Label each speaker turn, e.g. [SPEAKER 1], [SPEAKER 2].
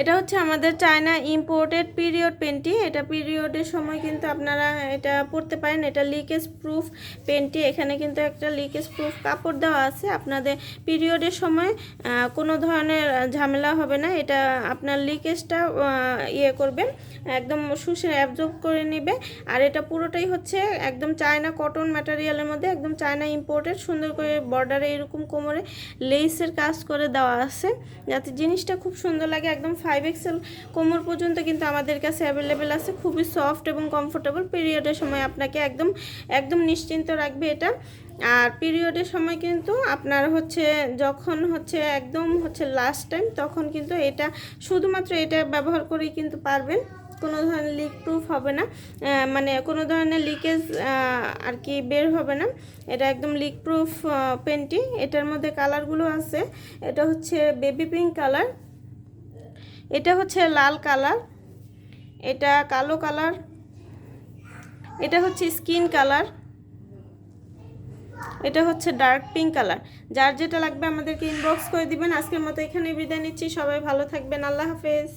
[SPEAKER 1] এটা হচ্ছে আমাদের চায়না ইম্পোর্টেড পিরিয়ড পেন্টি। এটা পিরিয়ডের সময় কিন্তু আপনারা এটা পরতে পারেন। এটা লিকেজ প্রুফ পেন্টি। এখানে কিন্তু একটা লিকেজ প্রুফ কাপড় দেওয়া আছে। আপনাদের পিরিয়ডের সময় কোনো ধরনের ঝামেলা হবে না। এটা আপনার লিকেজটা করবে, একদম শুষে অ্যাবজর্ব করে নেবে। আর এটা পুরোটাই হচ্ছে একদম চায়না কটন ম্যাটেরিয়ালের মধ্যে, একদম চায়না ইম্পোর্টেড। সুন্দর করে বর্ডারে এরকম কোমরে লেসের কাজ করে দেওয়া আছে, যাতে জিনিসটা খুব সুন্দর লাগে। একদম 5XL কোমর পর্যন্ত কিন্তু আমাদের কাছে অ্যাভেলেবেল আছে। খুবই সফট এবং কমফোর্টেবল। পিরিয়ডের সময় আপনাকে একদম একদম নিশ্চিন্ত রাখবে এটা। আর পিরিয়ডের সময় কিন্তু আপনার হচ্ছে যখন হচ্ছে একদম হচ্ছে লাস্ট টাইম, তখন কিন্তু এটা শুধুমাত্র এটা ব্যবহার করেই কিন্তু পারবেন। কোনো ধরনের লিক প্রুফ হবে না, মানে কোনো ধরনের লিকেজ আর কি বের হবে না। এটা একদম লিক প্রুফ পেন্টি। এটার মধ্যে কালারগুলো আছে। এটা হচ্ছে বেবি পিঙ্ক কালার, এটা হচ্ছে লাল কালার, এটা কালো কালার, এটা হচ্ছে স্কিন কালার, এটা হচ্ছে ডার্ক পিঙ্ক কালার। যার যেটা লাগবে আমাদেরকে ইনবক্স করে দিবেন। আজকের মতো এখানে বিদায় নিচ্ছি। সবাই ভালো থাকবেন। আল্লাহ হাফেজ।